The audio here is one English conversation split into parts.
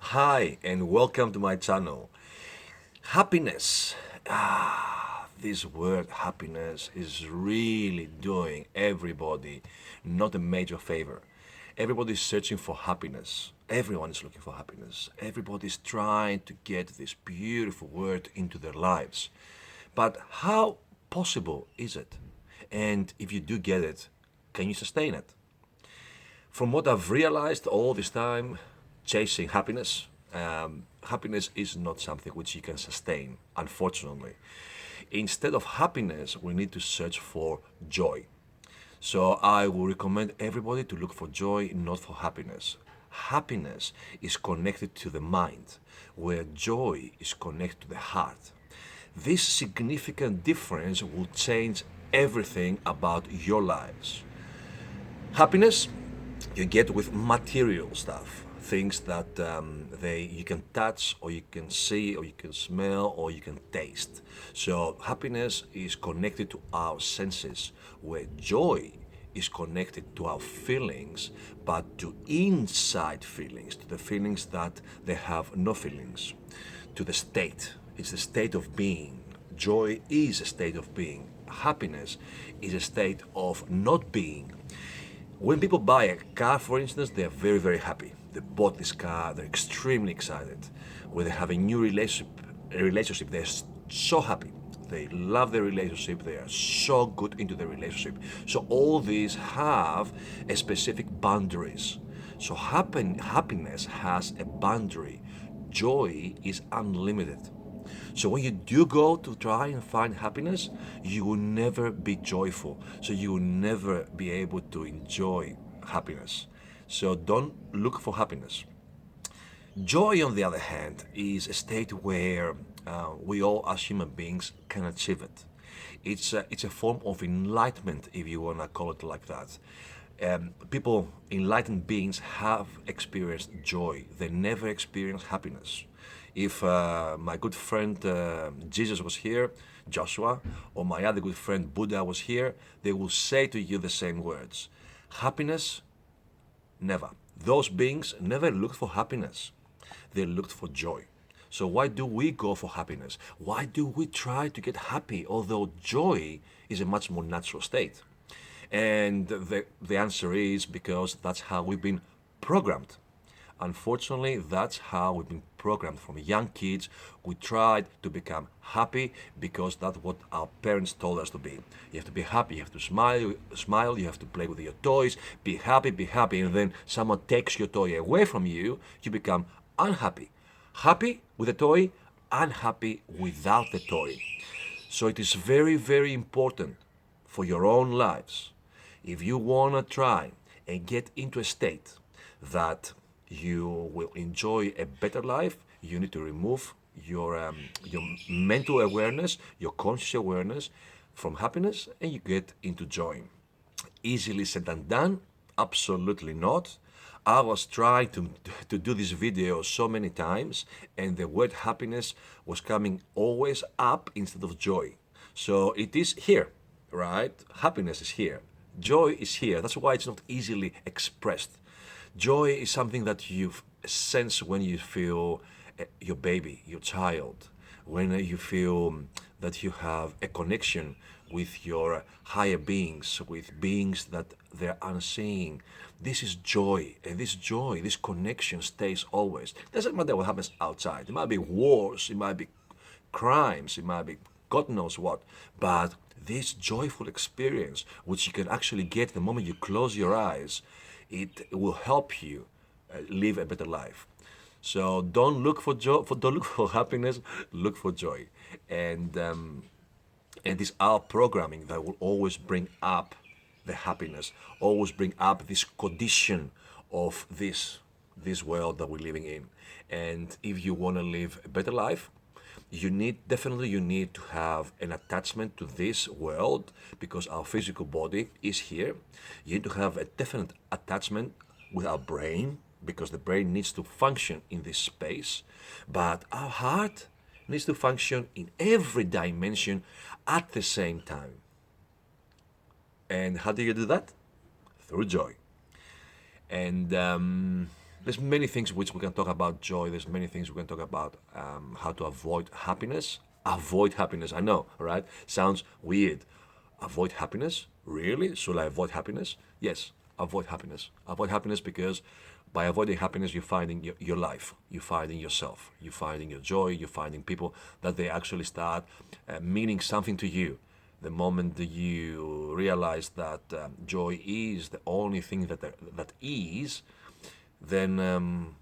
Hi, and welcome to my channel. Happiness. This word happiness is really doing everybody not a major favor. Everybody's searching for happiness. Everyone is looking for happiness. Everybody's trying to get this beautiful word into their lives. But how possible is it? And if you do get it, can you sustain it? From what I've realized all this time, chasing happiness, happiness is not something which you can sustain, unfortunately. Instead of happiness, we need to search for joy. So I will recommend everybody to look for joy, not for happiness. Happiness is connected to the mind, where joy is connected to the heart. This significant difference will change everything about your lives. Happiness you get with material stuff, things that they you can touch or you can see or you can smell or you can taste. So happiness is connected to our senses, where joy is connected to our feelings, but to inside feelings, to the feelings that they have no feelings, to the state. It's the state of being. Joy is a state of being. Happiness is a state of not being. When people buy a car, for instance, they're very, very happy. They bought this car, they're extremely excited. When they have a relationship, they're so happy. They love their relationship, they are so good into the relationship. So all these have a specific boundaries. So happiness has a boundary. Joy is unlimited. So when you do go to try and find happiness, you will never be joyful. So you will never be able to enjoy happiness. So don't look for happiness. Joy, on the other hand, is a state where we all as human beings can achieve it. It's a form of enlightenment, if you want to call it like that. People, enlightened beings, have experienced joy. They never experienced happiness. If my good friend Jesus was here, Joshua, or my other good friend Buddha was here, they will say to you the same words. Happiness, never. Those beings never looked for happiness. They looked for joy. So why do we go for happiness? Why do we try to get happy, although joy is a much more natural state? And the answer is because that's how we've been programmed. Unfortunately, that's how we've been programmed from young kids. We tried to become happy because that's what our parents told us to be. You have to be happy, you have to smile, you have to play with your toys, be happy, and then someone takes your toy away from you, you become unhappy. Happy with a toy, unhappy without the toy. So it is very, very important for your own lives. If you want to try and get into a state that you will enjoy a better life, you need to remove your mental awareness, your conscious awareness from happiness, and you get into joy. Easily said than done? Absolutely not. I was trying to do this video so many times, and the word happiness was coming always up instead of joy. So it is here, right? Happiness is here. Joy is here. That's why it's not easily expressed. Joy is something that you sense when you feel your baby, your child, when you feel that you have a connection with your higher beings, with beings that they're unseen. This is joy, and this joy, this connection stays always. Doesn't matter what happens outside. It might be wars, it might be crimes, it might be God knows what, but this joyful experience, which you can actually get the moment you close your eyes, it will help you live a better life. So don't look for joy, don't look for happiness, look for joy, and it's our programming that will always bring up the happiness, always bring up this condition of this world that we're living in. And if you want to live a better life, you need to have an attachment to this world because our physical body is here. You need to have a definite attachment with our brain because the brain needs to function in this space, but our heart needs to function in every dimension at the same time. And how do you do that? Through joy. And There's many things which we can talk about joy. There's many things we can talk about how to avoid happiness. Avoid happiness. I know, right? Sounds weird. Avoid happiness? Really? Should I avoid happiness? Yes, avoid happiness. Avoid happiness because by avoiding happiness, you're finding your life, you're finding yourself, you're finding your joy, you're finding people that they actually start meaning something to you. The moment that you realize that joy is the only thing that is, then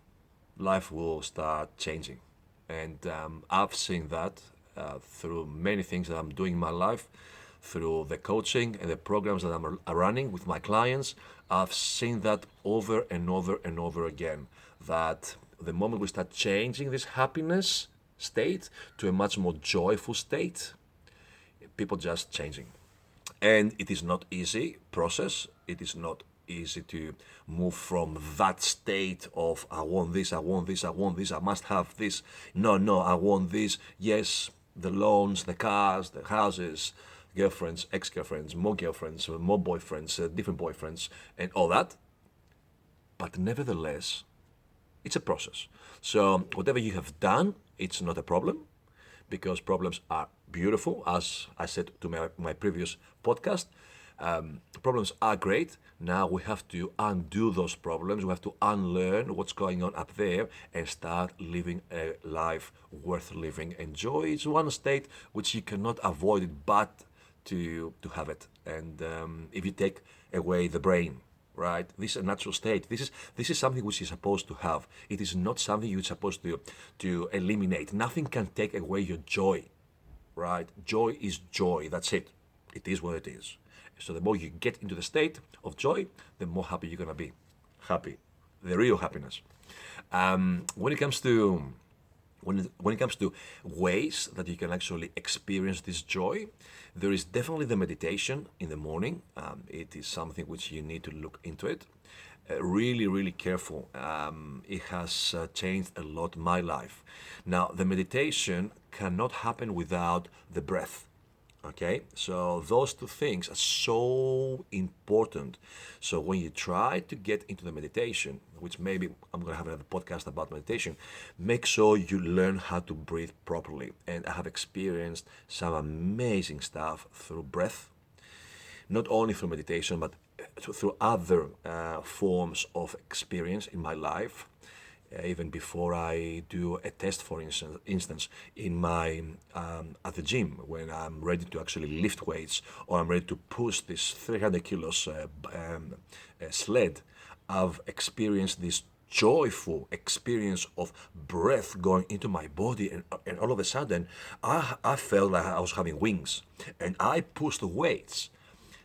life will start changing. And I've seen that through many things that I'm doing in my life, through the coaching and the programs that I'm running with my clients. I've seen that over and over and over again. That the moment we start changing this happiness state to a much more joyful state, people just changing. And it is not easy process. It is not easy to move from that state of I want this, I want this, I want this, I must have this. No, I want this. Yes, the loans, the cars, the houses, girlfriends, ex-girlfriends, more girlfriends, more boyfriends, different boyfriends, and all that. But nevertheless, it's a process. So whatever you have done, it's not a problem because problems are beautiful. As I said to my previous podcast, problems are great. Now we have to undo those problems. We have to unlearn what's going on up there and start living a life worth living. And joy is one state which you cannot avoid it but to have it. And if you take away the brain, right? This is a natural state. This is something which you're supposed to have. It is not something you're supposed to eliminate. Nothing can take away your joy, right? Joy is joy. That's it. It is what it is. So the more you get into the state of joy, the more happy you're gonna be. Happy, the real happiness. When it comes to ways that you can actually experience this joy, there is definitely the meditation in the morning. It is something which you need to look into it. Really, really careful. It has changed a lot my life. Now, the meditation cannot happen without the breath. Okay, so those two things are so important. So when you try to get into the meditation, which maybe I'm going to have another podcast about meditation, make sure you learn how to breathe properly. And I have experienced some amazing stuff through breath, not only through meditation, but through other forms of experience in my life. Even before I do a test, for instance, in my at the gym, when I'm ready to actually lift weights or I'm ready to push this 300 kilos sled, I've experienced this joyful experience of breath going into my body, and all of a sudden, I felt like I was having wings, and I pushed the weights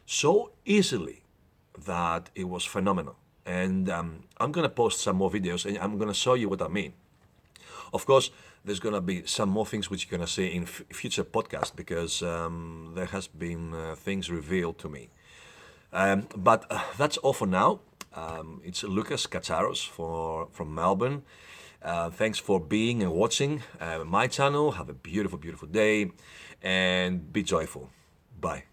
so easily that it was phenomenal. And I'm gonna post some more videos and I'm gonna show you what I mean. Of course, there's gonna be some more things which you're gonna see in future podcasts because there has been things revealed to me. But that's all for now. It's Lucas Katsaros from Melbourne. Thanks for being and watching my channel. Have a beautiful, beautiful day and be joyful. Bye.